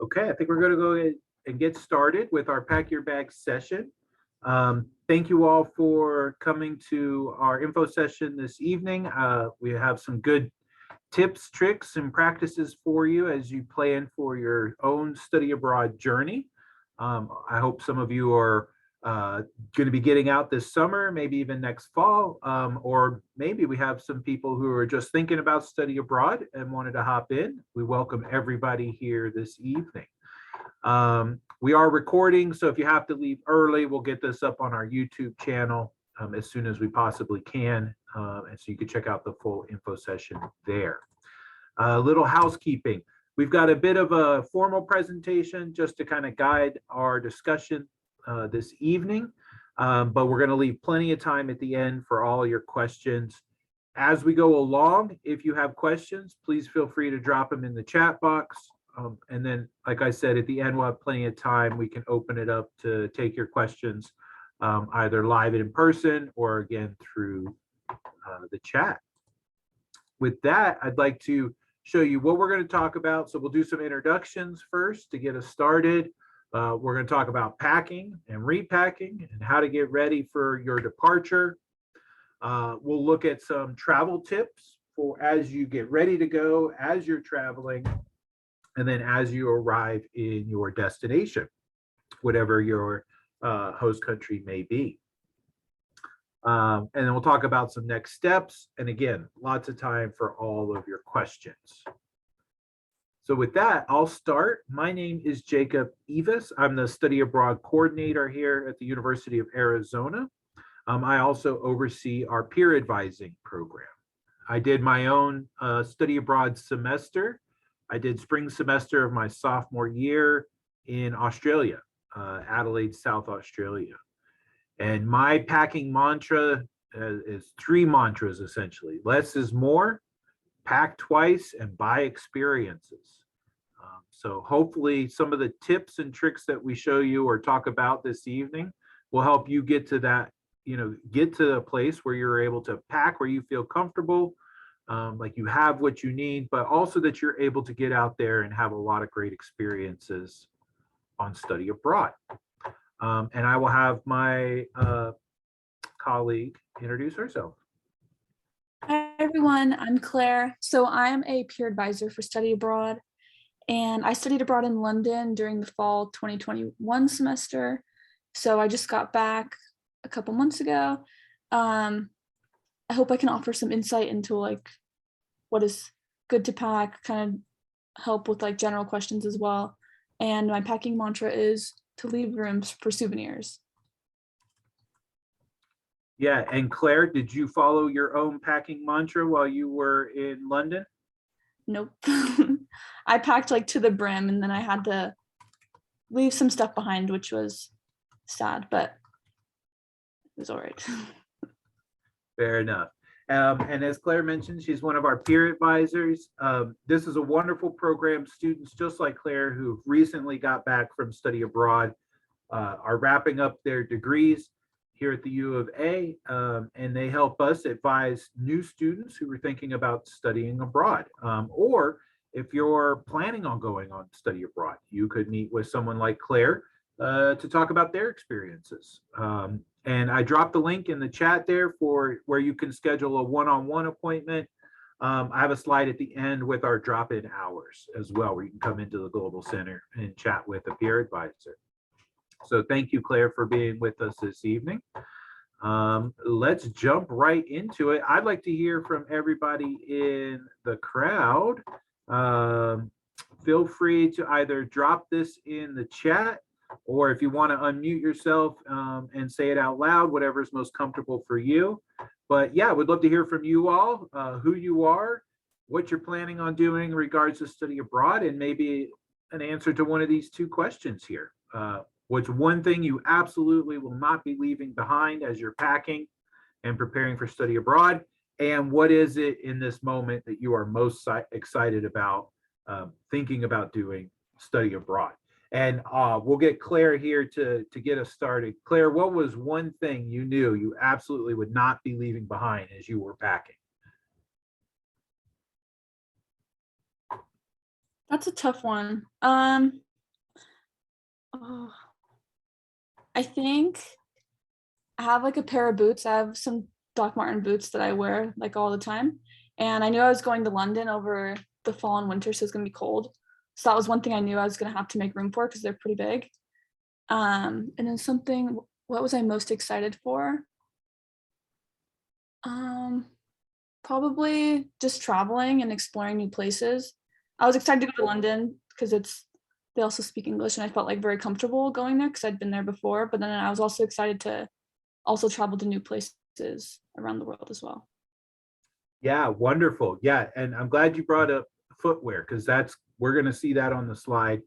Okay, I think we're going to go ahead and get started with our Pack Your Bags session. Thank you all for coming to our info session this evening. We have some good tips, tricks, and practices for you as you plan for your own study abroad journey. I hope some of you are going to be getting out this summer, maybe even next fall, or maybe we have some people who are just thinking about study abroad and wanted to hop in. We welcome everybody here this evening. We are recording, so if you have to leave early, we'll get this up on our YouTube channel as soon as we possibly can, and so you can check out the full info session there. A little housekeeping. We've got a bit of a formal presentation just to kind of guide our discussion this evening, but we're going to leave plenty of time at the end for all your questions. As we go along, if you have questions, please feel free to drop them in the chat box. And then, like I said, at the end, we'll have plenty of time. We can open it up to take your questions either live and in person or again through the chat. With that, I'd like to show you what we're going to talk about. So we'll do some introductions first to get us started. We're going to talk about packing and repacking and how to get ready for your departure. We'll look at some travel tips for as you get ready to go, as you're traveling, and then as you arrive in your destination, whatever your host country may be. And then we'll talk about some next steps. And again, lots of time for all of your questions. So with that, I'll start. My name is Jacob Evis. I'm the study abroad coordinator here at the University of Arizona. I also oversee our peer advising program. I did my own study abroad semester. I did spring semester of my sophomore year in Australia, Adelaide, South Australia. And my packing mantra is three mantras, essentially. Less is more, pack twice, and buy experiences. So hopefully some of the tips and tricks that we show you or talk about this evening will help you get to that, get to a place where you're able to pack where you feel comfortable, like you have what you need, but also that you're able to get out there and have a lot of great experiences on study abroad. And I will have my colleague introduce herself. Hi, everyone. I'm Claire. So I'm a peer advisor for study abroad, and I studied abroad in London during the fall 2021 semester. So I just got back a couple months ago. I hope I can offer some insight into what is good to pack, kind of help with general questions as well. And my packing mantra is to leave rooms for souvenirs. Yeah, and Claire, did you follow your own packing mantra while you were in London? Nope. I packed to the brim, and then I had to leave some stuff behind, which was sad, but it was all right. Fair enough. And as Claire mentioned, she's one of our peer advisors. This is a wonderful program. Students just like Claire who recently got back from study abroad are wrapping up their degrees here at the U of A, and they help us advise new students who are thinking about studying abroad. Or if you're planning on going on study abroad, you could meet with someone like Claire to talk about their experiences. And I dropped the link in the chat there for where you can schedule a one-on-one appointment. I have a slide at the end with our drop-in hours as well, where you can come into the Global Center and chat with a peer advisor. So thank you, Claire, for being with us this evening. Let's jump right into it. I'd like to hear from everybody in the crowd. Feel free to either drop this in the chat, or if you want to unmute yourself and say it out loud, whatever is most comfortable for you. But yeah, we'd love to hear from you all, who you are, what you're planning on doing in regards to study abroad, and maybe an answer to one of these two questions here. What's one thing you absolutely will not be leaving behind as you're packing and preparing for study abroad? And what is it in this moment that you are most excited about thinking about doing study abroad? And we'll get Claire here to get us started. Claire, what was one thing you knew you absolutely would not be leaving behind as you were packing? That's a tough one. Oh, I think I have like a pair of boots. I have some Doc Marten boots that I wear like all the time. And I knew I was going to London over the fall and winter, so it's gonna be cold. So that was one thing I knew I was gonna have to make room for because they're pretty big. And then something, what was I most excited for? Um, Probably just traveling and exploring new places. I was excited to go to London because they also speak English and I felt like very comfortable going there because I'd been there before. But then I was also excited to also travel to new places around the world as well. Yeah, wonderful. Yeah, and I'm glad you brought up footwear because we're going to see that on the slide.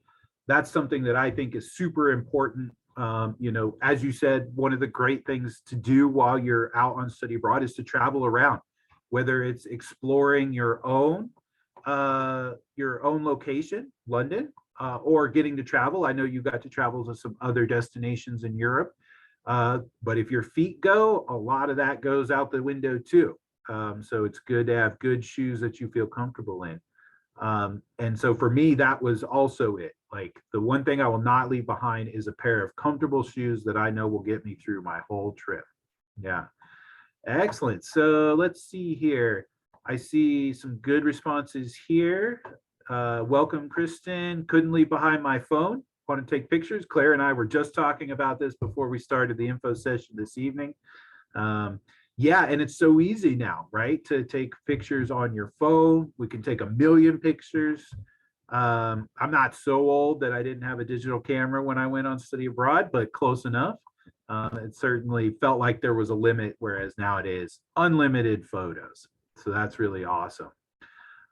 That's something that I think is super important. As you said, one of the great things to do while you're out on study abroad is to travel around, whether it's exploring your own location, London, or getting to travel. I know you got to travel to some other destinations in Europe, but if your feet go, a lot of that goes out the window too. So it's good to have good shoes that you feel comfortable in. And so for me, that was also it. Like the one thing I will not leave behind is a pair of comfortable shoes that I know will get me through my whole trip. Yeah. Excellent. So let's see here. I see some good responses here. Welcome, Kristen. Couldn't leave behind my phone. Want to take pictures? Claire and I were just talking about this before we started the info session this evening. Yeah, and it's so easy now, right? To take pictures on your phone. We can take a million pictures. I'm not so old that I didn't have a digital camera when I went on study abroad, but close enough. It certainly felt like there was a limit, whereas now it is unlimited photos. So that's really awesome.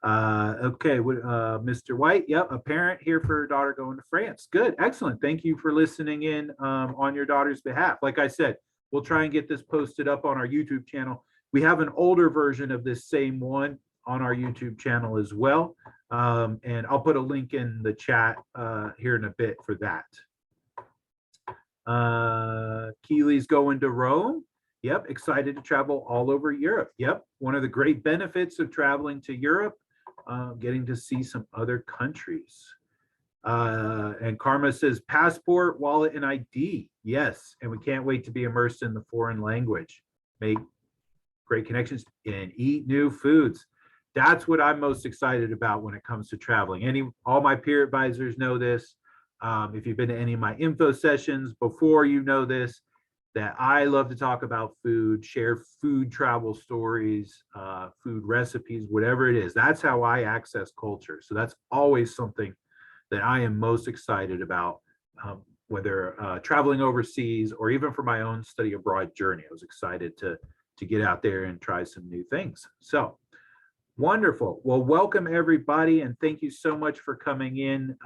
Okay, Mr. White, yep, a parent here for her daughter going to France. Good, excellent. Thank you for listening in on your daughter's behalf. Like I said, we'll try and get this posted up on our YouTube channel. We have an older version of this same one on our YouTube channel as well. And I'll put a link in the chat here in a bit for that. Keely's going to Rome. Yep, excited to travel all over Europe. Yep, one of the great benefits of traveling to Europe, getting to see some other countries. And Karma says passport, wallet, and ID. Yes, and we can't wait to be immersed in the foreign language, make great connections, and eat new foods. That's what I'm most excited about when it comes to traveling. All my peer advisors know this. If you've been to any of my info sessions before, you know this, that I love to talk about food, share food travel stories, food recipes, whatever it is. That's how I access culture. So that's always something that I am most excited about, whether traveling overseas or even for my own study abroad journey. I was excited to get out there and try some new things. So wonderful. Well, welcome everybody, and thank you so much for coming in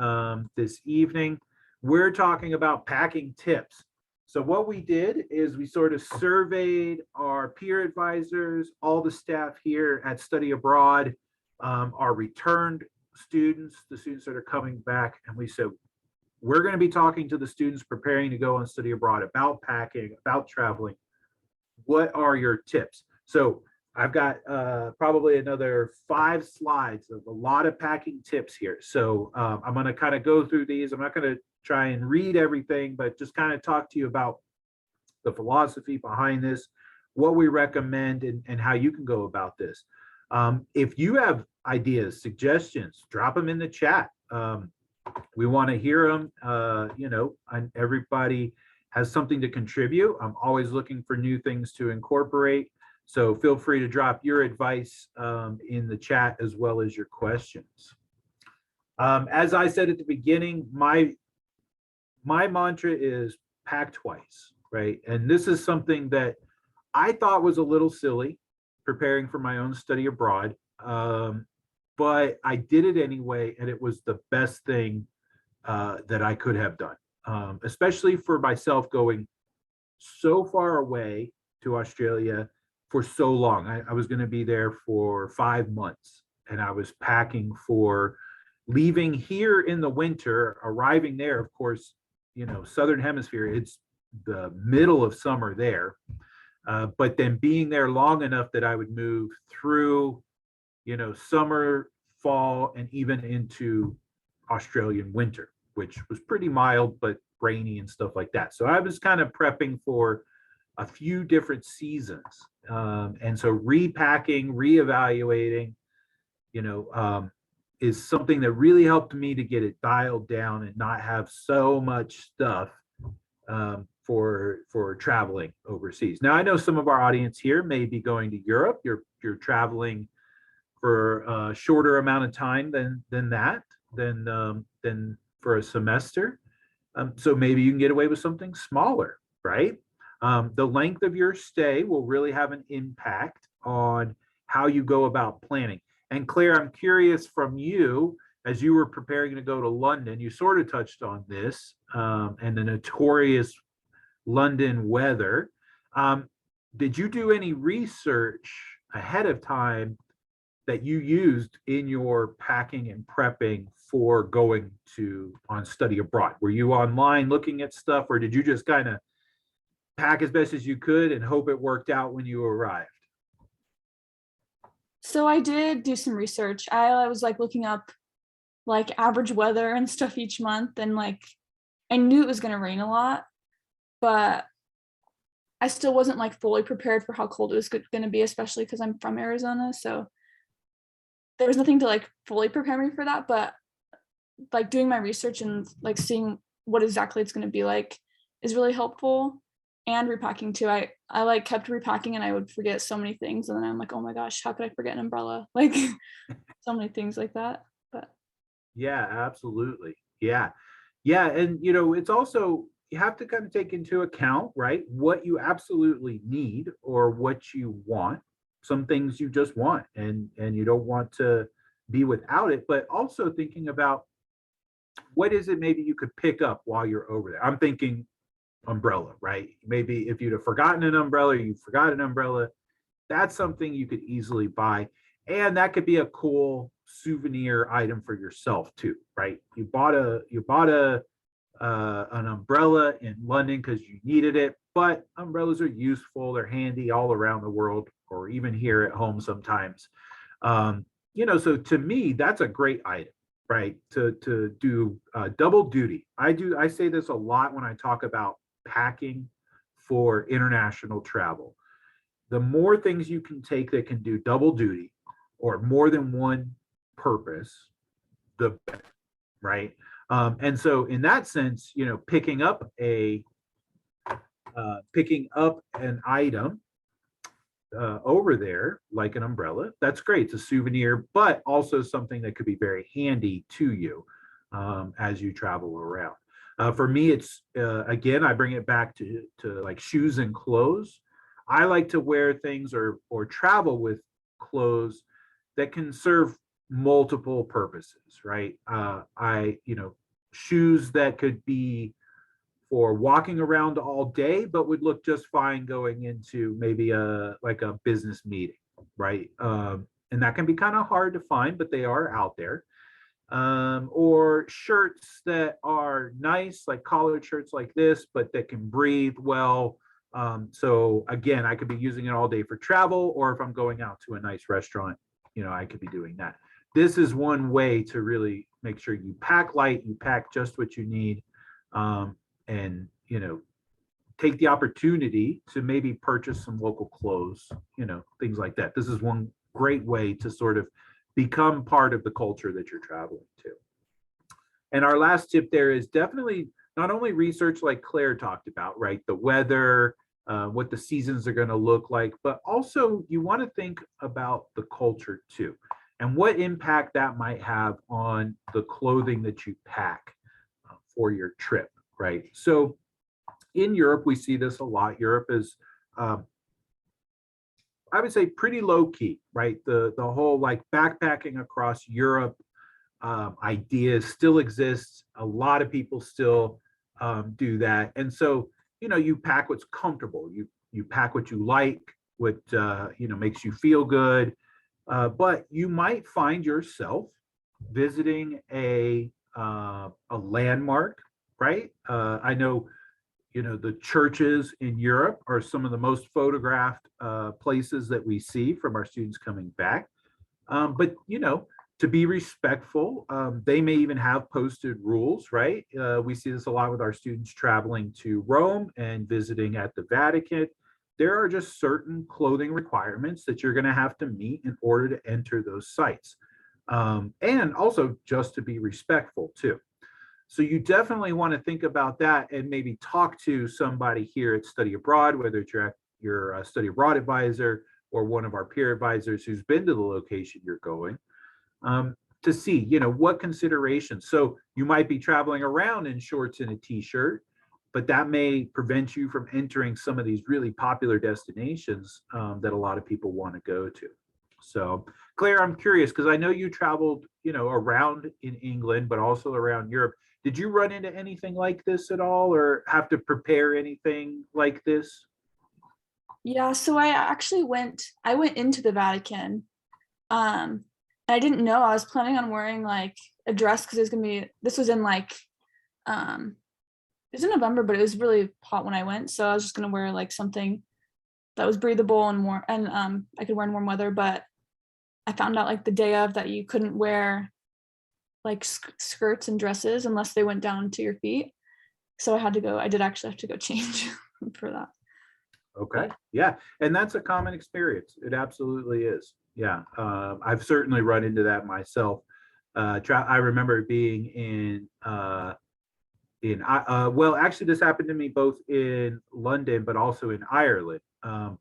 this evening. We're talking about packing tips. So what we did is we sort of surveyed our peer advisors, all the staff here at Study Abroad, our returned students, the students that are coming back, and we said, we're going to be talking to the students preparing to go on study abroad about packing, about traveling. What are your tips? So I've got probably another 5 slides of a lot of packing tips here. So I'm going to kind of go through these. I'm not going to try and read everything, but just kind of talk to you about the philosophy behind this, what we recommend, and how you can go about this. If you have ideas, suggestions, drop them in the chat. We want to hear them. And everybody has something to contribute. I'm always looking for new things to incorporate. So feel free to drop your advice in the chat as well as your questions. As I said at the beginning, my mantra is pack twice, right? And this is something that I thought was a little silly preparing for my own study abroad. But I did it anyway, and it was the best thing that I could have done, especially for myself going so far away to Australia for so long. I was going to be there for 5 months, and I was packing for leaving here in the winter, arriving there, of course, Southern Hemisphere, it's the middle of summer there, but then being there long enough that I would move through summer, fall, and even into Australian winter, which was pretty mild, but rainy and stuff like that. So I was kind of prepping for a few different seasons. And so repacking, reevaluating, you know, is something that really helped me to get it dialed down and not have so much stuff for traveling overseas. Now, I know some of our audience here may be going to Europe. You're traveling for a shorter amount of time than for a semester. So maybe you can get away with something smaller, right? The length of your stay will really have an impact on how you go about planning. And Claire, I'm curious from you, as you were preparing to go to London, you sort of touched on this and the notorious London weather. Did you do any research ahead of time that you used in your packing and prepping for going on study abroad? Were you online looking at stuff, or did you just kind of pack as best as you could and hope it worked out when you arrived? So I did do some research. I was like looking up like average weather and stuff each month, and like I knew it was going to rain a lot, but I still wasn't like fully prepared for how cold it was going to be, especially because I'm from Arizona. So there was nothing to like fully prepare me for that, but like doing my research and like seeing what exactly it's going to be like is really helpful. And repacking too. I like kept repacking and I would forget so many things, and then I'm like, oh my gosh, how could I forget an umbrella? Like so many things like that. But Yeah, absolutely. Yeah. Yeah. And, you know, it's also, you have to kind of take into account, right, what you absolutely need or what you want. Some things you just want and you don't want to be without it, but also thinking about what is it maybe you could pick up while you're over there. I'm thinking umbrella, right? Maybe if you'd have forgotten an umbrella, you forgot an umbrella, that's something you could easily buy. And that could be a cool souvenir item for yourself too, right? You bought an umbrella in London because you needed it, but umbrellas are useful. They're handy all around the world, or even here at home sometimes. You know, so to me, that's a great item, right? To do double duty. I say this a lot when I talk about packing for international travel. The more things you can take that can do double duty or more than one purpose, the better, right? And so in that sense, you know, picking up an item over there, like an umbrella, that's great. It's a souvenir, but also something that could be very handy to you as you travel around. For me, it's again, I bring it back to like shoes and clothes. I like to wear things or travel with clothes that can serve multiple purposes, right? You know, shoes that could be for walking around all day, but would look just fine going into maybe like a business meeting, right? And that can be kind of hard to find, but they are out there. Or shirts that are nice, like collared shirts like this, but that can breathe well. So again, I could be using it all day for travel, or if I'm going out to a nice restaurant, you know, I could be doing that. This is one way to really make sure you pack light, you pack just what you need, and, you know, take the opportunity to maybe purchase some local clothes, you know, things like that. This is one great way to sort of become part of the culture that you're traveling to. And our last tip there is definitely not only research like Claire talked about, right? The weather, what the seasons are going to look like, but also you want to think about the culture too, and what impact that might have on the clothing that you pack for your trip, right? So in Europe, we see this a lot. Europe is, I would say, pretty low key, right? The whole like backpacking across Europe idea still exists. A lot of people still do that, and so you know, you pack what's comfortable. You pack what you like, what you know, makes you feel good. But you might find yourself visiting a landmark, right? I know, you know, the churches in Europe are some of the most photographed places that we see from our students coming back. But you know, To be respectful. They may even have posted rules, right? We see this a lot with our students traveling to Rome and visiting at the Vatican. There are just certain clothing requirements that you're going to have to meet in order to enter those sites. And also just to be respectful too. So you definitely want to think about that and maybe talk to somebody here at Study Abroad, whether it's your Study Abroad advisor or one of our peer advisors who's been to the location you're going, to see, what considerations. So you might be traveling around in shorts and a t-shirt, but that may prevent you from entering some of these really popular destinations that a lot of people want to go to. So Claire, I'm curious because I know you traveled, around in England, but also around Europe. Did you run into anything like this at all or have to prepare anything like this? Yeah, so I went into the Vatican. Um, and I didn't know I was planning on wearing like a dress because this was in like it was in November, but it was really hot when I went. So I was just gonna wear like something that was breathable and warm and I could wear in warm weather, but I found out like the day of that you couldn't wear like skirts and dresses unless they went down to your feet. So I did actually have to go change for that. Okay. Yeah. And that's a common experience. It absolutely is. Yeah. I've certainly run into that myself. I remember being well, actually, this happened to me both in London, but also in Ireland.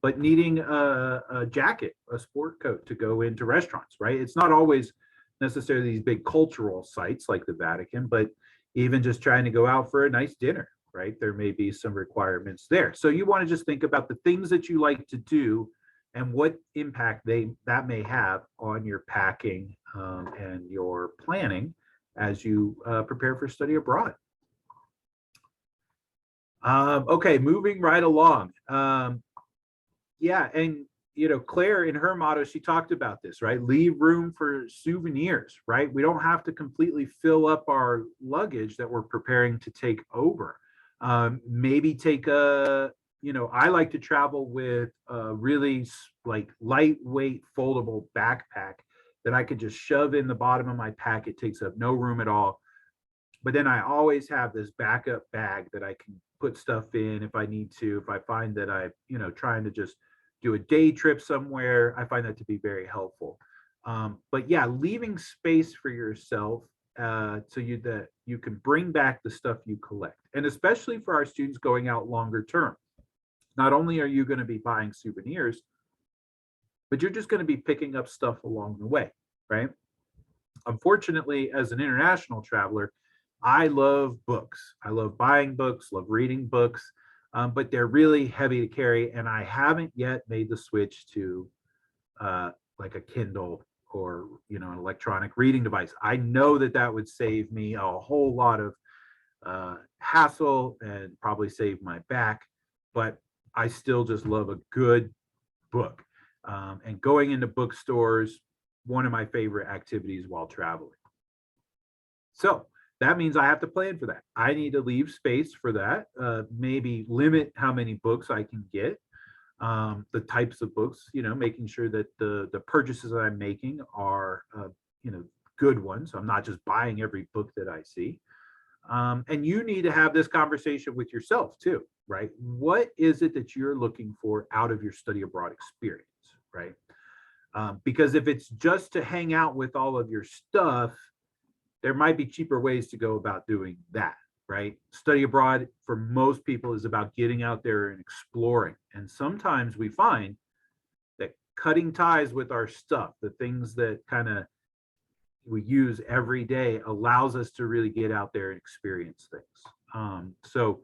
But needing a jacket, a sport coat to go into restaurants, right? It's not always necessarily these big cultural sites like the Vatican, but even just trying to go out for a nice dinner, right? There may be some requirements there. So you want to just think about the things that you like to do and what impact that may have on your packing and your planning as you prepare for study abroad. Okay, moving right along. Yeah, and Claire in her motto, she talked about this, right? Leave room for souvenirs, right? We don't have to completely fill up our luggage that we're preparing to take over. Maybe take I like to travel with a really like lightweight foldable backpack that I could just shove in the bottom of my pack. It takes up no room at all. But then I always have this backup bag that I can put stuff in if I need to. If I find that trying to just do a day trip somewhere, I find that to be very helpful. But yeah, leaving space for yourself so that you can bring back the stuff you collect. And especially for our students going out longer term. Not only are you going to be buying souvenirs, but you're just going to be picking up stuff along the way, right? Unfortunately, as an international traveler, I love books. I love buying books, love reading books, but they're really heavy to carry. And I haven't yet made the switch to like a Kindle or, an electronic reading device. I know that would save me a whole lot of hassle and probably save my back, but I still just love a good book. And going into bookstores, one of my favorite activities while traveling. So that means I have to plan for that. I need to leave space for that, maybe limit how many books I can get, the types of books, making sure that the purchases that I'm making are, good ones. So I'm not just buying every book that I see. And you need to have this conversation with yourself too, right? What is it that you're looking for out of your study abroad experience, right? Because if it's just to hang out with all of your stuff, there might be cheaper ways to go about doing that, right? Study abroad for most people is about getting out there and exploring. And sometimes we find that cutting ties with our stuff, the things that kind of we use every day, allows us to really get out there and experience things. So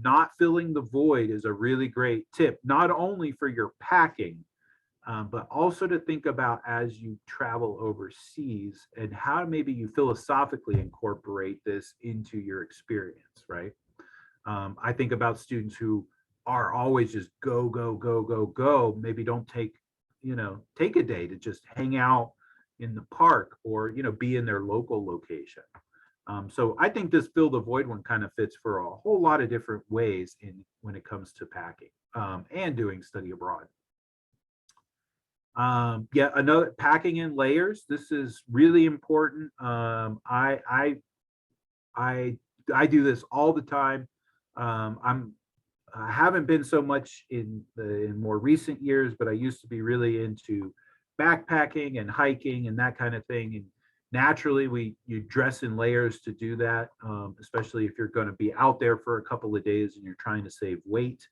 not filling the void is a really great tip, not only for your packing, but also to think about as you travel overseas and how maybe you philosophically incorporate this into your experience, right? I think about students who are always just go, go, go, go, go. Maybe don't take a day to just hang out in the park or, be in their local location. So I think this fill the void one kind of fits for a whole lot of different ways when it comes to packing and doing study abroad. Yeah, another packing in layers. This is really important. I I do this all the time. I haven't been so much in more recent years, but I used to be really into backpacking and hiking and that kind of thing. And naturally, you dress in layers to do that, especially if you're going to be out there for a couple of days and you're trying to save weight.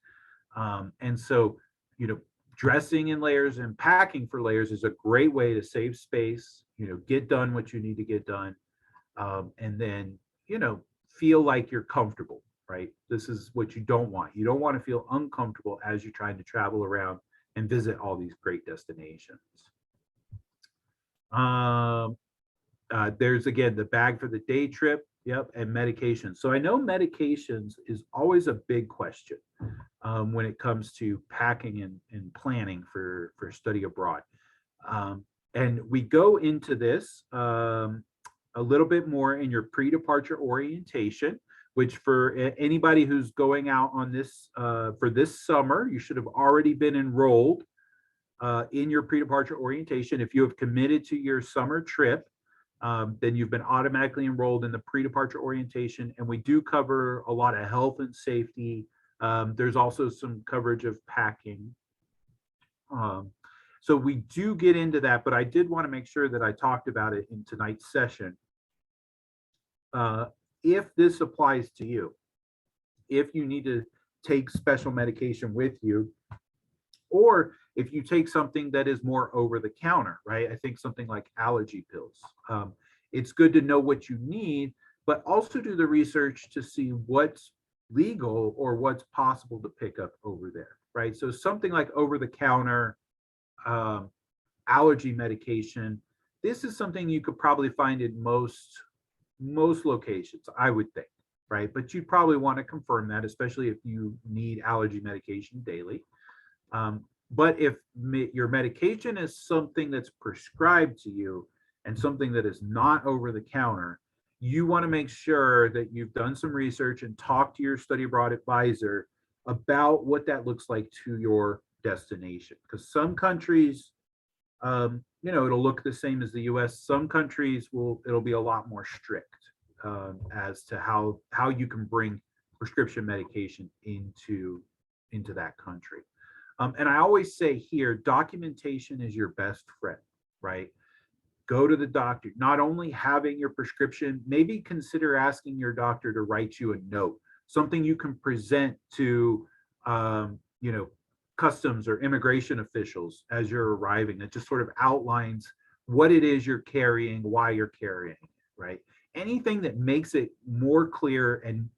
And so, you know, dressing in layers and packing for layers is a great way to save space. Get done what you need to get done, and then feel like you're comfortable, right? This is what you don't want. You don't want to feel uncomfortable as you're trying to travel around and visit all these great destinations. um, there's again the bag for the day trip. Yep, and medications. So I know medications is always a big question when it comes to packing and planning for study abroad. And we go into this a little bit more in your pre-departure orientation, which for anybody who's going out on this for this summer, you should have already been enrolled in your pre-departure orientation. If you have committed to your summer trip, then you've been automatically enrolled in the pre-departure orientation. And we do cover a lot of health and safety. There's also some coverage of packing. So we do get into that, but I did want to make sure that I talked about it in tonight's session. If this applies to you, if you need to take special medication with you, or if you take something that is more over the counter, right? I think something like allergy pills. It's good to know what you need, but also do the research to see what's legal or what's possible to pick up over there, right? So something like over the counter allergy medication, this is something you could probably find in most locations, I would think, right? But you probably want to confirm that, especially if you need allergy medication daily. But if your medication is something that's prescribed to you and something that is not over the counter, you want to make sure that you've done some research and talk to your study abroad advisor about what that looks like to your destination. Because some countries, it'll look the same as the US. Some countries it'll be a lot more strict as to how you can bring prescription medication into that country. And I always say here, documentation is your best friend, right? Go to the doctor. Not only having your prescription, maybe consider asking your doctor to write you a note, something you can present to, customs or immigration officials as you're arriving, that just sort of outlines what it is you're carrying, why you're carrying it, right? Anything that makes it more clear and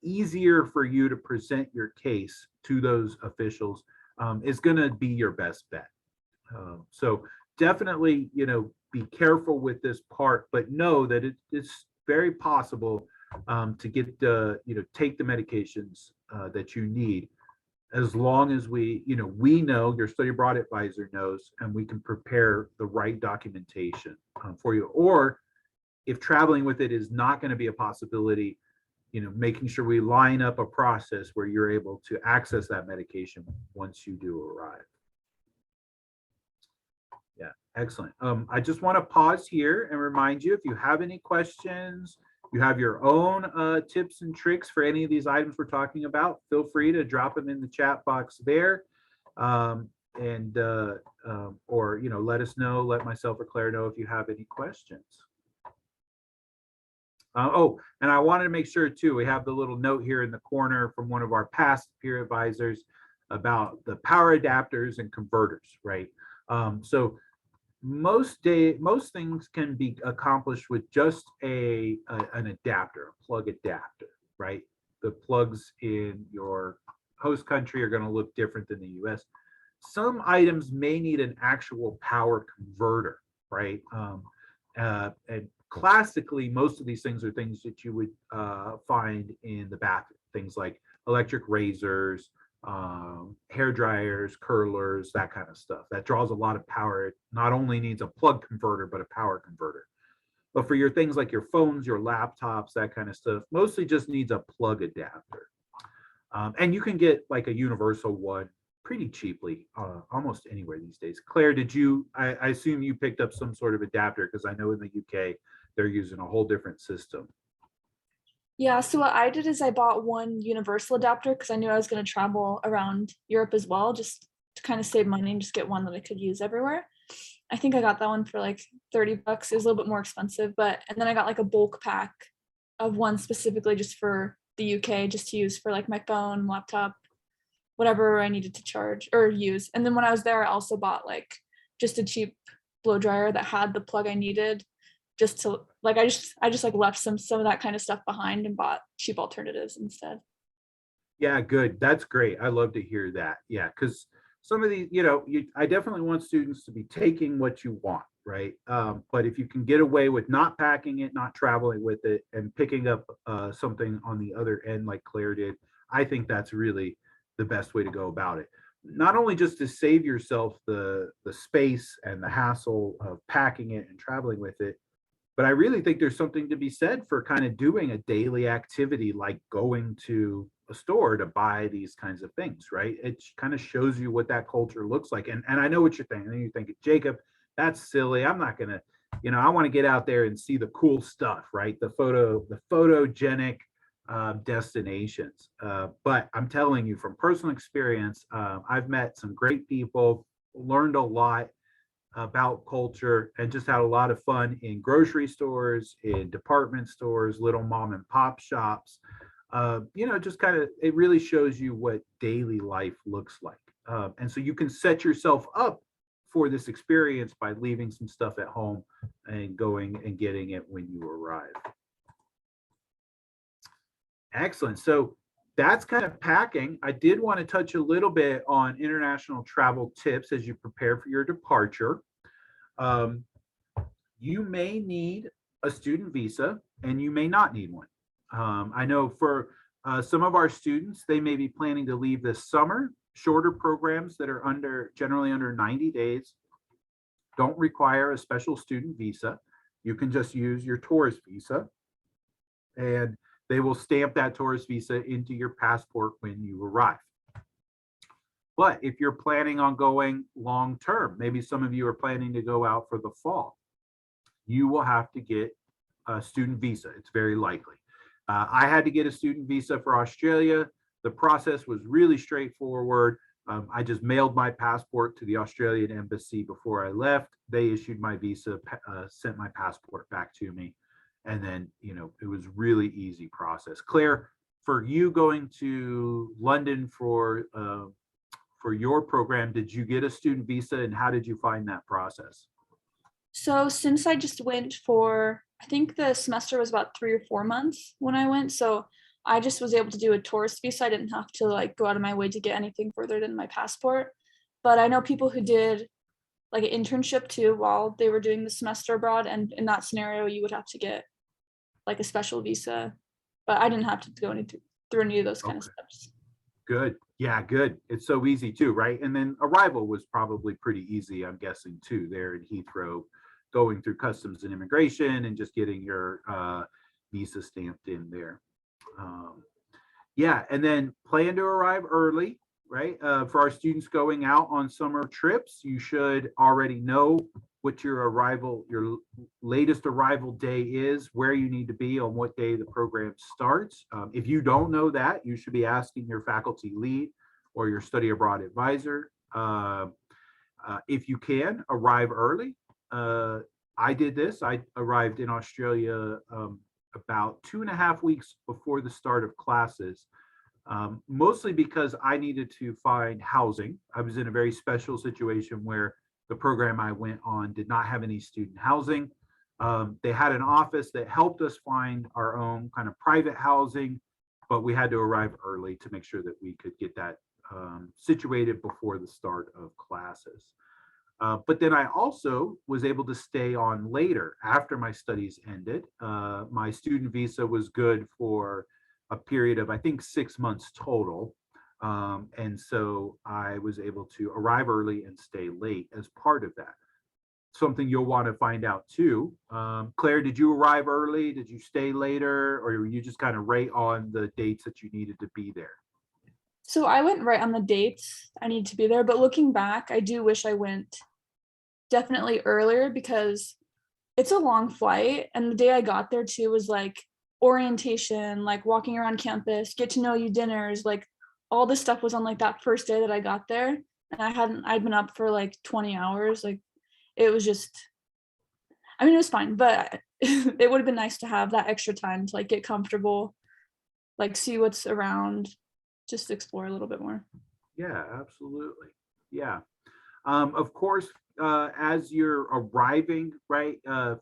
easier for you to present your case to those officials is going to be your best bet. So definitely, be careful with this part, but know that it's very possible to get take the medications that you need, as long as we know, your study abroad advisor knows, and we can prepare the right documentation for you. Or if traveling with it is not going to be a possibility, making sure we line up a process where you're able to access that medication once you do arrive. Yeah, excellent. I just want to pause here and remind you, if you have any questions, you have your own tips and tricks for any of these items we're talking about, feel free to drop them in the chat box there. Or, let us know, let myself or Claire know if you have any questions. And I wanted to make sure too, we have the little note here in the corner from one of our past peer advisors about the power adapters and converters, right? So most things can be accomplished with just an adapter, a plug adapter, right? The plugs in your host country are going to look different than the US. Some items may need an actual power converter, right? And classically, most of these things are things that you would find in the bathroom, things like electric razors, hair dryers, curlers, that kind of stuff. That draws a lot of power. It not only needs a plug converter, but a power converter. But for your things like your phones, your laptops, that kind of stuff, mostly just needs a plug adapter. And you can get like a universal one pretty cheaply, almost anywhere these days. Claire, did you, I assume you picked up some sort of adapter because I know in the UK they're using a whole different system. Yeah, so what I did is I bought one universal adapter because I knew I was going to travel around Europe as well, just to kind of save money and just get one that I could use everywhere. I think I got that one for like 30 bucks. It was a little bit more expensive, and then I got like a bulk pack of one specifically just for the UK, just to use for like my phone, laptop, whatever I needed to charge or use. And then when I was there, I also bought like just a cheap blow dryer that had the plug I needed, just to like I just like left some of that kind of stuff behind and bought cheap alternatives instead. Yeah, good. That's great. I love to hear that. Yeah, because some of these, I definitely want students to be taking what you want, right? But if you can get away with not packing it, not traveling with it, and picking up something on the other end, like Claire did, I think that's really the best way to go about it. Not only just to save yourself the space and the hassle of packing it and traveling with it, but I really think there's something to be said for kind of doing a daily activity like going to a store to buy these kinds of things, right? It kind of shows you what that culture looks like. And I know what you're thinking. You're thinking, Jacob, that's silly. I'm not gonna, I want to get out there and see the cool stuff, right? The photogenic destinations. But I'm telling you from personal experience, I've met some great people, learned a lot about culture, and just had a lot of fun in grocery stores, in department stores, little mom and pop shops. Just kind of, it really shows you what daily life looks like. And so you can set yourself up for this experience by leaving some stuff at home and going and getting it when you arrive. Excellent. So that's kind of packing. I did want to touch a little bit on international travel tips as you prepare for your departure. Um, you may need a student visa and you may not need one. I know for some of our students, they may be planning to leave this summer. Shorter programs that are generally under 90 days don't require a special student visa. You can just use your tourist visa, and they will stamp that tourist visa into your passport when you arrive. But if you're planning on going long term, maybe some of you are planning to go out for the fall, you will have to get a student visa. It's very likely. I had to get a student visa for Australia. The process was really straightforward. I just mailed my passport to the Australian embassy before I left. They issued my visa, sent my passport back to me. And then, it was really easy process. Claire, for you going to London for your program, did you get a student visa and how did you find that process? So since I just went for, I think the semester was about 3 or 4 months when I went. So I just was able to do a tourist visa. I didn't have to like go out of my way to get anything further than my passport. But I know people who did like an internship too while they were doing the semester abroad. And in that scenario, you would have to get like a special visa. But I didn't have to go through any of those kind of steps. Good. Yeah, good. It's so easy too, right? And then arrival was probably pretty easy, I'm guessing, too, there in Heathrow, going through customs and immigration and just getting your visa stamped in there. Yeah, and then plan to arrive early, right? For our students going out on summer trips, you should already know what your latest arrival day is, where you need to be on what day the program starts. If you don't know that, you should be asking your faculty lead or your study abroad advisor. If you can, arrive early. I did this. I arrived in Australia about 2.5 weeks before the start of classes, mostly because I needed to find housing. I was in a very special situation where the program I went on did not have any student housing. They had an office that helped us find our own kind of private housing, but we had to arrive early to make sure that we could get that situated before the start of classes. But then I also was able to stay on later after my studies ended. My student visa was good for a period of, I think, 6 months total. And so I was able to arrive early and stay late as part of that. Something you'll want to find out too. Claire, did you arrive early? Did you stay later? Or were you just kind of right on the dates that you needed to be there? So I went right on the dates I need to be there, but looking back, I do wish I went definitely earlier because it's a long flight. And the day I got there too was like orientation, like walking around campus, get to know you dinners, like all this stuff was on like that first day that I got there. And I'd been up for like 20 hours. Like it was just, I mean, it was fine, but it would have been nice to have that extra time to like get comfortable, like see what's around, just explore a little bit more. Yeah, absolutely. Yeah. Of course, as you're arriving, right,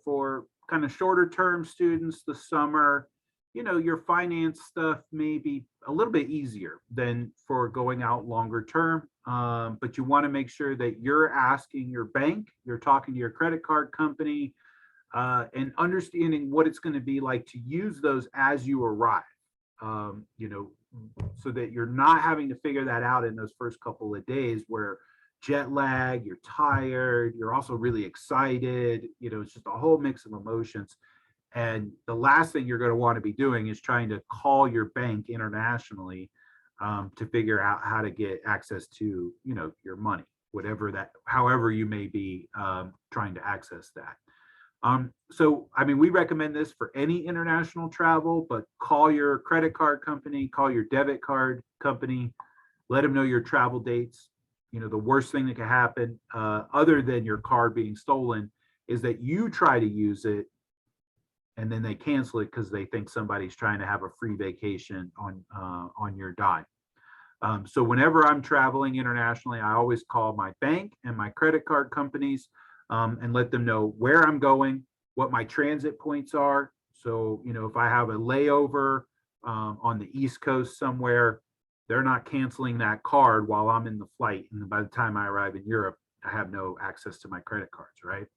for kind of shorter term students, the summer, your finance stuff may be a little bit easier than for going out longer term. But you want to make sure that you're asking your bank, you're talking to your credit card company, and understanding what it's going to be like to use those as you arrive. You know, so that you're not having to figure that out in those first couple of days where jet lag, you're tired, you're also really excited, it's just a whole mix of emotions. And the last thing you're going to want to be doing is trying to call your bank internationally to figure out how to get access to, your money, whatever that, however you may be trying to access that. So, I mean, we recommend this for any international travel, but call your credit card company, call your debit card company, let them know your travel dates. The worst thing that could happen, other than your card being stolen, is that you try to use it and then they cancel it because they think somebody's trying to have a free vacation on your dime. So whenever I'm traveling internationally, I always call my bank and my credit card companies and let them know where I'm going, what my transit points are. So, if I have a layover on the East Coast somewhere, they're not canceling that card while I'm in the flight. And by the time I arrive in Europe, I have no access to my credit cards, right?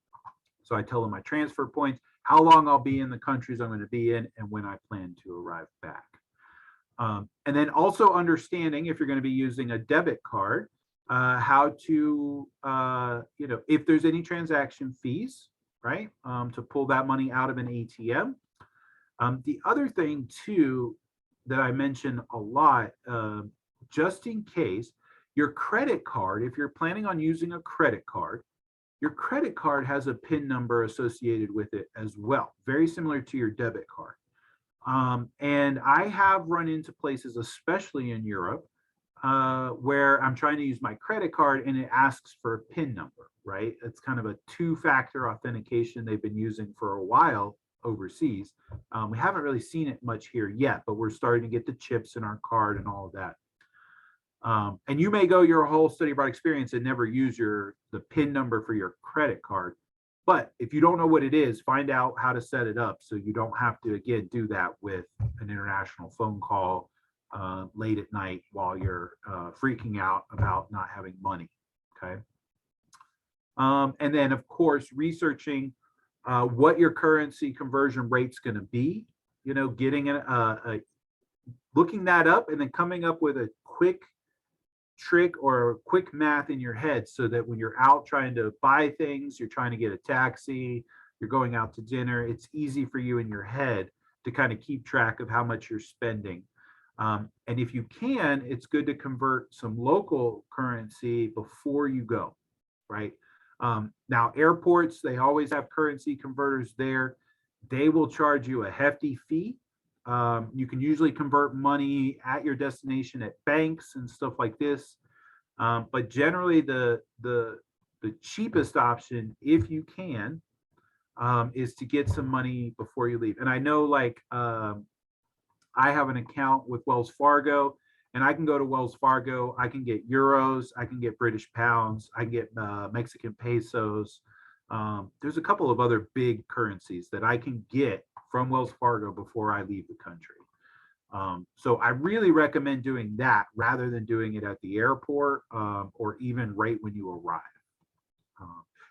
So I tell them my transfer points, how long I'll be in the countries I'm going to be in, and when I plan to arrive back. And then also understanding if you're going to be using a debit card, how to, if there's any transaction fees, right, to pull that money out of an ATM. The other thing too that I mention a lot, just in case, your credit card, if you're planning on using a credit card, your credit card has a PIN number associated with it as well, very similar to your debit card. And I have run into places, especially in Europe, where I'm trying to use my credit card and it asks for a PIN number, right? It's kind of a two-factor authentication they've been using for a while overseas. We haven't really seen it much here yet, but we're starting to get the chips in our card and all of that. And you may go your whole study abroad experience and never use the PIN number for your credit card. But if you don't know what it is, find out how to set it up so you don't have to, again, do that with an international phone call late at night while you're freaking out about not having money, okay? And then, of course, researching what your currency conversion rate's going to be, getting looking that up and then coming up with a quick trick or quick math in your head so that when you're out trying to buy things, you're trying to get a taxi, you're going out to dinner, it's easy for you in your head to kind of keep track of how much you're spending. And if you can, it's good to convert some local currency before you go, right? Now, airports, they always have currency converters there. They will charge you a hefty fee. You can usually convert money at your destination at banks and stuff like this. But generally, the cheapest option, if you can, is to get some money before you leave. And I know, like, I have an account with Wells Fargo, and I can go to Wells Fargo. I can get euros, I can get British pounds, I can get Mexican pesos. There's a couple of other big currencies that I can get from Wells Fargo before I leave the country. So I really recommend doing that rather than doing it at the airport or even right when you arrive.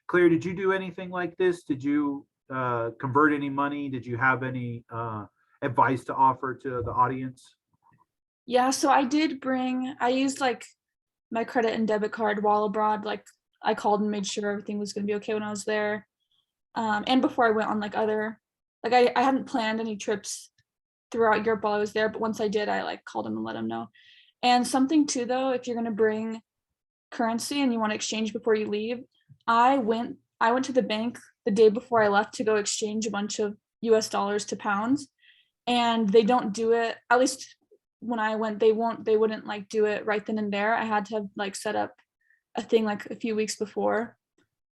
Claire, did you do anything like this? Did you convert any money? Did you have any advice to offer to the audience? Yeah, so I used like my credit and debit card while abroad. Like I called and made sure everything was going to be okay when I was there. And before I went on like I hadn't planned any trips throughout Europe while I was there, but once I did, I like called them and let them know. And something too, though, if you're going to bring currency and you want to exchange before you leave, I went to the bank the day before I left to go exchange a bunch of US dollars to pounds, and they don't do it, at least when I went, they wouldn't like do it right then and there. I had to have like set up a thing like a few weeks before.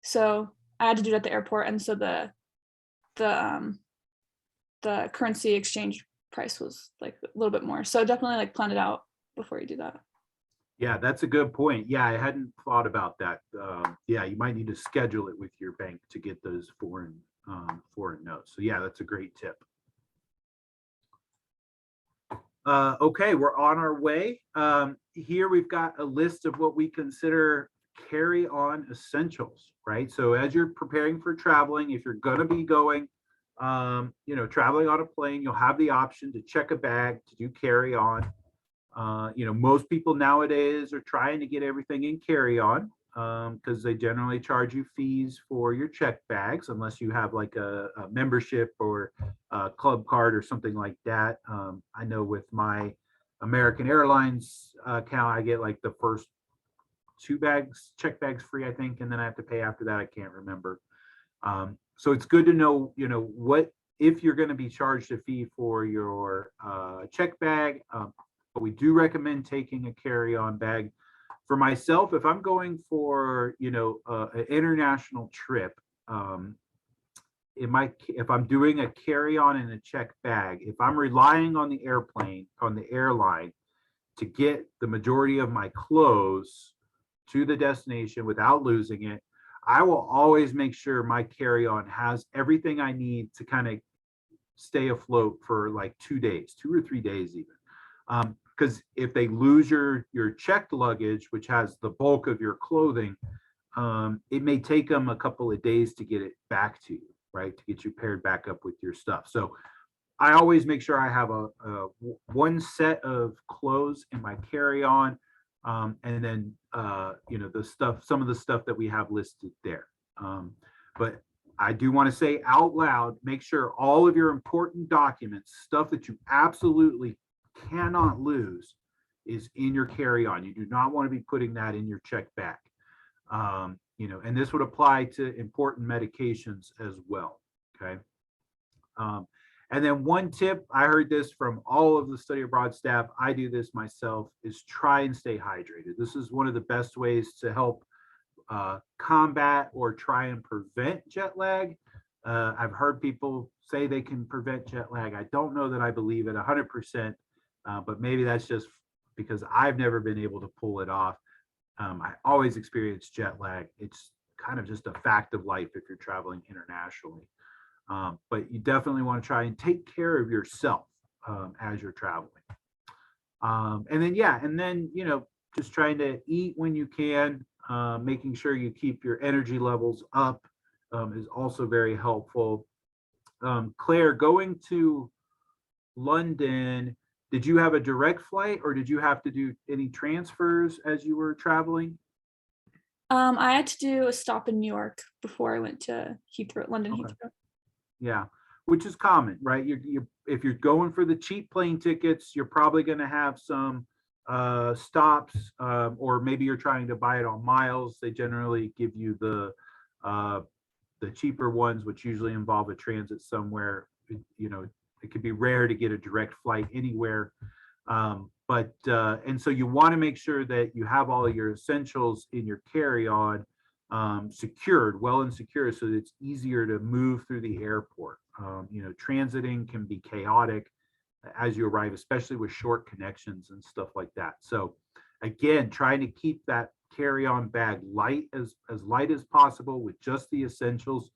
So I had to do it at the airport, and so the the currency exchange price was like a little bit more. So definitely like plan it out before you do that. Yeah, that's a good point. Yeah, I hadn't thought about that. Yeah, you might need to schedule it with your bank to get those foreign notes. So yeah, that's a great tip. Okay, we're on our way. Here we've got a list of what we consider carry-on essentials, right? So as you're preparing for traveling, if you're going to be going, traveling on a plane, you'll have the option to check a bag to do carry-on. Most people nowadays are trying to get everything in carry-on because they generally charge you fees for your check bags unless you have like a membership or a club card or something like that. I know with my American Airlines account, I get like the first 2 check bags free, I think, and then I have to pay after that. I can't remember. So it's good to know, what if you're going to be charged a fee for your check bag. But we do recommend taking a carry-on bag. For myself, if I'm going for, an international trip, if I'm doing a carry-on and a check bag, if I'm relying on the airline to get the majority of my clothes to the destination without losing it, I will always make sure my carry-on has everything I need to kind of stay afloat for like 2 days, 2 or 3 days even. Because if they lose your checked luggage, which has the bulk of your clothing, it may take them a couple of days to get it back to you, right? To get you paired back up with your stuff. So I always make sure I have a one set of clothes in my carry-on, and then some of the stuff that we have listed there. But I do want to say out loud, make sure all of your important documents, stuff that you absolutely cannot lose, is in your carry-on. You do not want to be putting that in your check bag. And this would apply to important medications as well. Okay. And then one tip, I heard this from all of the study abroad staff, I do this myself, is try and stay hydrated. This is one of the best ways to help combat or try and prevent jet lag. I've heard people say they can prevent jet lag. I don't know that I believe it 100%, but maybe that's just because I've never been able to pull it off. I always experience jet lag. It's kind of just a fact of life if you're traveling internationally. But you definitely want to try and take care of yourself as you're traveling. And then, just trying to eat when you can, making sure you keep your energy levels up is also very helpful. Claire, going to London, did you have a direct flight or did you have to do any transfers as you were traveling? I had to do a stop in New York before I went to London Okay. Heathrow. Yeah, which is common, right? If you're going for the cheap plane tickets, you're probably going to have some stops, or maybe you're trying to buy it on miles. They generally give you the cheaper ones, which usually involve a transit somewhere. It could be rare to get a direct flight anywhere. And so you want to make sure that you have all of your essentials in your carry-on secured, well and secure, so that it's easier to move through the airport. Transiting can be chaotic as you arrive, especially with short connections and stuff like that. So again, trying to keep that carry-on bag as light as possible with just the essentials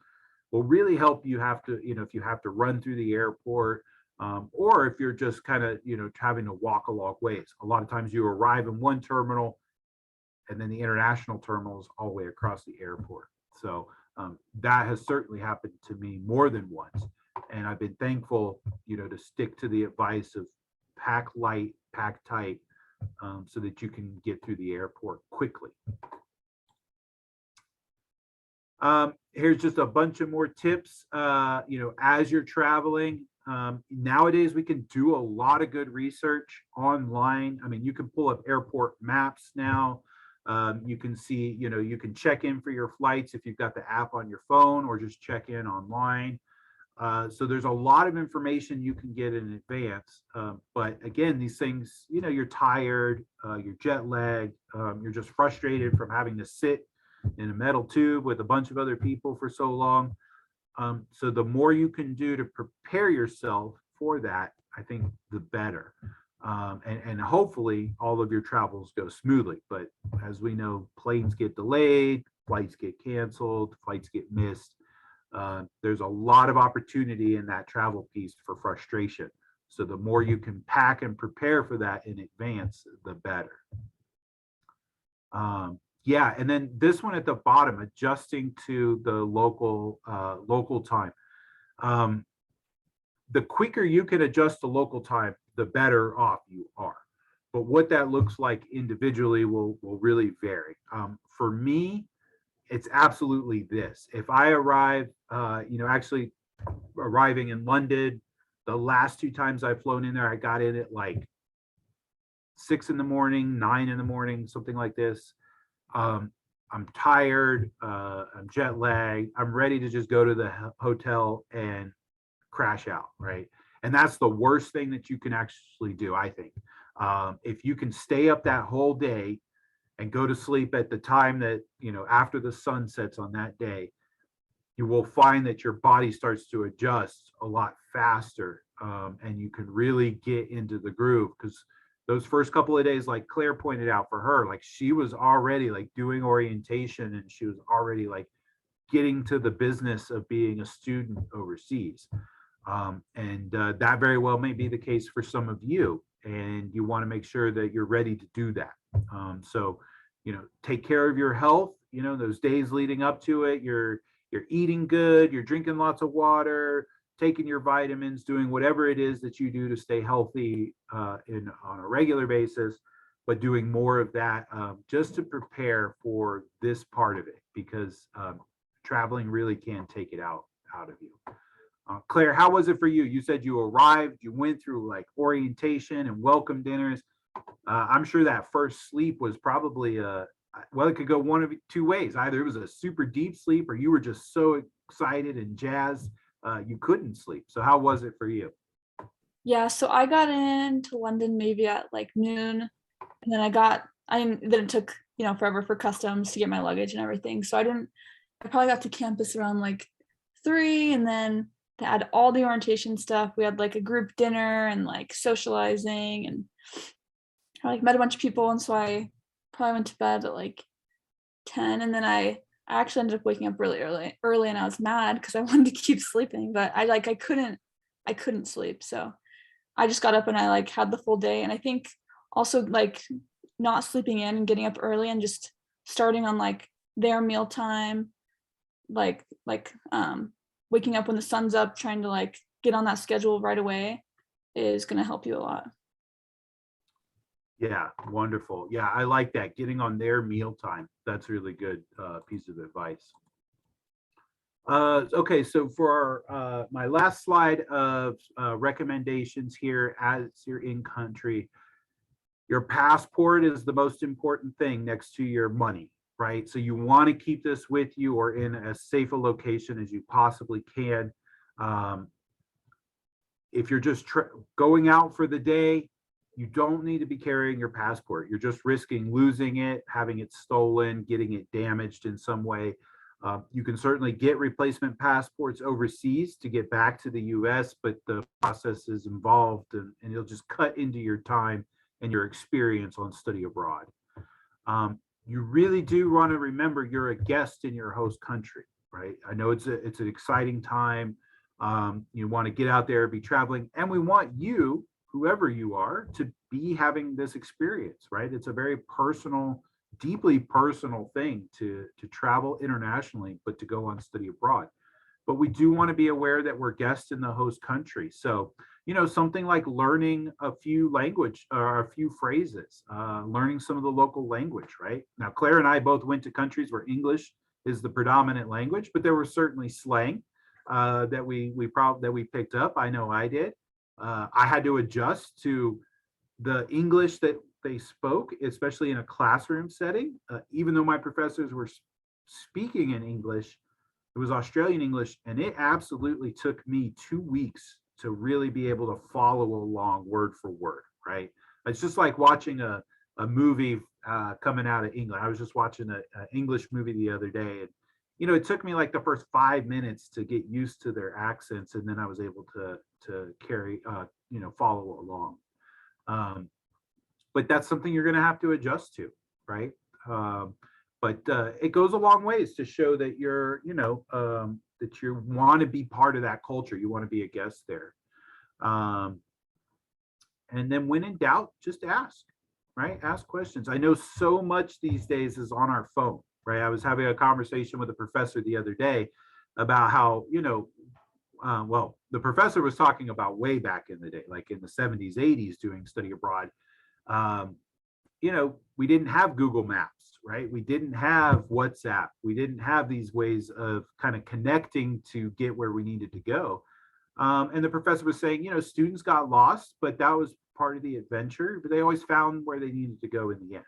will really help you if you have to run through the airport, or if you're just kind of, having to walk a long ways. A lot of times you arrive in one terminal and then the international terminal is all the way across the airport. So that has certainly happened to me more than once. And I've been thankful, to stick to the advice of pack light, pack tight, so that you can get through the airport quickly. Here's just a bunch of more tips, as you're traveling. Nowadays, we can do a lot of good research online. I mean, you can pull up airport maps now. You can see, you can check in for your flights if you've got the app on your phone, or just check in online. So there's a lot of information you can get in advance. But again, these things, you're tired, you're jet lagged, you're just frustrated from having to sit in a metal tube with a bunch of other people for so long. So the more you can do to prepare yourself for that, I think the better. And hopefully all of your travels go smoothly. But as we know, planes get delayed, flights get canceled, flights get missed. There's a lot of opportunity in that travel piece for frustration. So the more you can pack and prepare for that in advance, the better. Yeah, and then this one at the bottom, adjusting to the local time. The quicker you can adjust to local time, the better off you are. But what that looks like individually will really vary. For me, it's absolutely this. If I arrive, actually arriving in London, the last 2 times I've flown in there, I got in at like 6 in the morning, 9 in the morning, something like this. I'm tired, I'm jet lagged, I'm ready to just go to the hotel and crash out, right? And that's the worst thing that you can actually do, I think. If you can stay up that whole day and go to sleep at the time that, after the sun sets on that day, you will find that your body starts to adjust a lot faster, and you can really get into the groove. Because those first couple of days, like Claire pointed out for her, like she was already like doing orientation, and she was already like getting to the business of being a student overseas. And that very well may be the case for some of you, and you want to make sure that you're ready to do that. So, take care of your health. Those days leading up to it, you're eating good, you're drinking lots of water, taking your vitamins, doing whatever it is that you do to stay healthy on a regular basis, but doing more of that just to prepare for this part of it, because traveling really can take it out of you. Claire, how was it for you? You said you arrived, you went through like orientation and welcome dinners. I'm sure that first sleep was probably it could go one of 2 ways. Either it was a super deep sleep, or you were just so excited and jazzed you couldn't sleep. So how was it for you? Yeah, so I got into London maybe at like noon, and then then it took, forever for customs to get my luggage and everything. So I probably got to campus around like 3, and then they had all the orientation stuff. We had like a group dinner and like socializing, and I like met a bunch of people. And so I probably went to bed at like 10, and then I actually ended up waking up really early, and I was mad because I wanted to keep sleeping, but I couldn't sleep. So I just got up and I like had the full day. And I think also like not sleeping in and getting up early and just starting on like their meal time, like waking up when the sun's up, trying to like get on that schedule right away is going to help you a lot. Yeah, wonderful. Yeah, I like that. Getting on their meal time. That's a really good piece of advice. Okay, so for my last slide of recommendations here as you're in country, your passport is the most important thing next to your money, right? So you want to keep this with you or in as safe a location as you possibly can. If you're just going out for the day, you don't need to be carrying your passport. You're just risking losing it, having it stolen, getting it damaged in some way. You can certainly get replacement passports overseas to get back to the US, but the process is involved, and it'll just cut into your time and your experience on study abroad. You really do want to remember you're a guest in your host country, right? I know it's an exciting time. You want to get out there, be traveling, and we want you, whoever you are, to be having this experience, right? It's a very personal, deeply personal thing to travel internationally, but to go on study abroad. But we do want to be aware that we're guests in the host country. So, something like learning a few language or a few phrases, learning some of the local language, right? Now, Claire and I both went to countries where English is the predominant language, but there were certainly slang. that we picked up. I know I did. I had to adjust to the English that they spoke, especially in a classroom setting. Even though my professors were speaking in English, it was Australian English, and it absolutely took me 2 weeks to really be able to follow along word for word, right? It's just like watching a movie coming out of England. I was just watching an English movie the other day, and it took me like the first 5 minutes to get used to their accents, and then I was able to carry, follow along. But that's something you're going to have to adjust to, right? But it goes a long ways to show that that you want to be part of that culture. You want to be a guest there. And then when in doubt, just ask, right? Ask questions. I know so much these days is on our phone, right? I was having a conversation with a professor the other day about how, well, the professor was talking about way back in the day, like in the 70s, 80s, doing study abroad. We didn't have Google Maps, right? We didn't have WhatsApp. We didn't have these ways of kind of connecting to get where we needed to go. And the professor was saying, students got lost, but that was part of the adventure, but they always found where they needed to go in the end.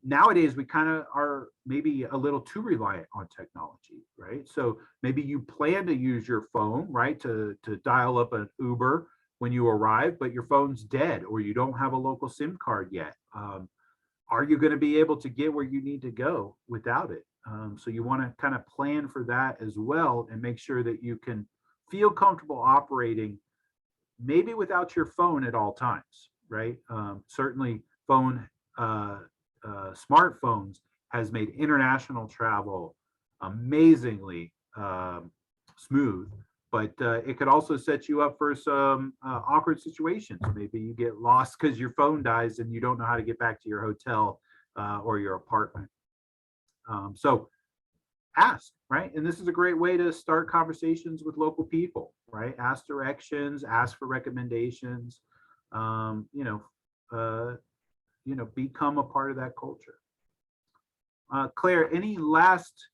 Nowadays, we kind of are maybe a little too reliant on technology, right? So maybe you plan to use your phone, right, to dial up an Uber when you arrive, but your phone's dead or you don't have a local SIM card yet. Are you going to be able to get where you need to go without it? So you want to kind of plan for that as well and make sure that you can feel comfortable operating maybe without your phone at all times, right? Certainly smartphones has made international travel amazingly smooth, but it could also set you up for some awkward situations. Maybe you get lost because your phone dies and you don't know how to get back to your hotel or your apartment. So ask, right? And this is a great way to start conversations with local people, right? Ask directions, ask for recommendations, become a part of that culture. Claire, any last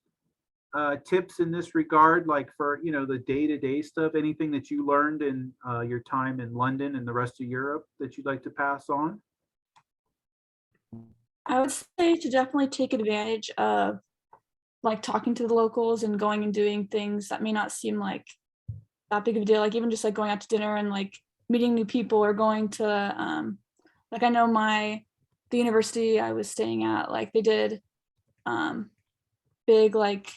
tips in this regard, like for, the day-to-day stuff, anything that you learned in your time in London and the rest of Europe that you'd like to pass on? I would say to definitely take advantage of like talking to the locals and going and doing things that may not seem like that big of a deal, like even just like going out to dinner and like meeting new people or going to like I know the university I was staying at, like they did big like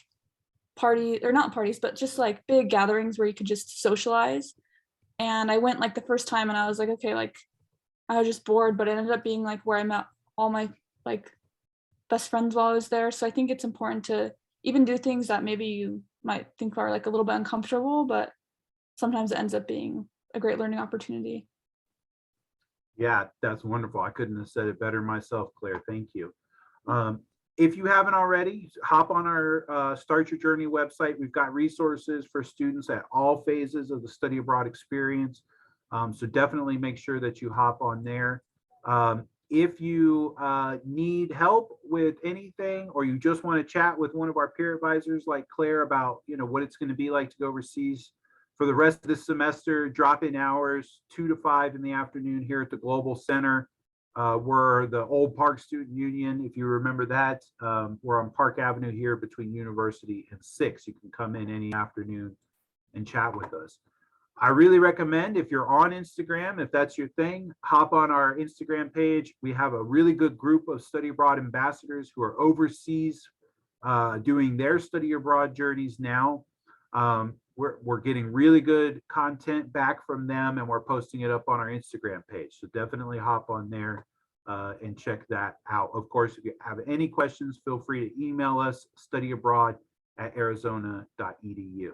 party, or not parties, but just like big gatherings where you could just socialize. And I went like the first time and I was like, okay, like I was just bored, but it ended up being like where I met all my like best friends while I was there. So I think it's important to even do things that maybe you might think are like a little bit uncomfortable, but sometimes it ends up being a great learning opportunity. Yeah, that's wonderful. I couldn't have said it better myself, Claire. Thank you. If you haven't already, hop on our Start Your Journey website. We've got resources for students at all phases of the study abroad experience. So definitely make sure that you hop on there. If you need help with anything, or you just want to chat with one of our peer advisors like Claire about, what it's going to be like to go overseas for the rest of this semester, drop-in hours 2 to 5 in the afternoon here at the Global Center. We're the old Park Student Union, if you remember that. We're on Park Avenue here between University and 6. You can come in any afternoon and chat with us. I really recommend, if you're on Instagram, if that's your thing, hop on our Instagram page. We have a really good group of study abroad ambassadors who are overseas doing their study abroad journeys now. We're getting really good content back from them, and we're posting it up on our Instagram page. So definitely hop on there and check that out. Of course, if you have any questions, feel free to email us, studyabroad@arizona.edu.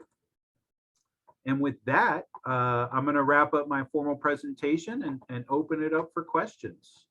And with that, I'm going to wrap up my formal presentation and open it up for questions.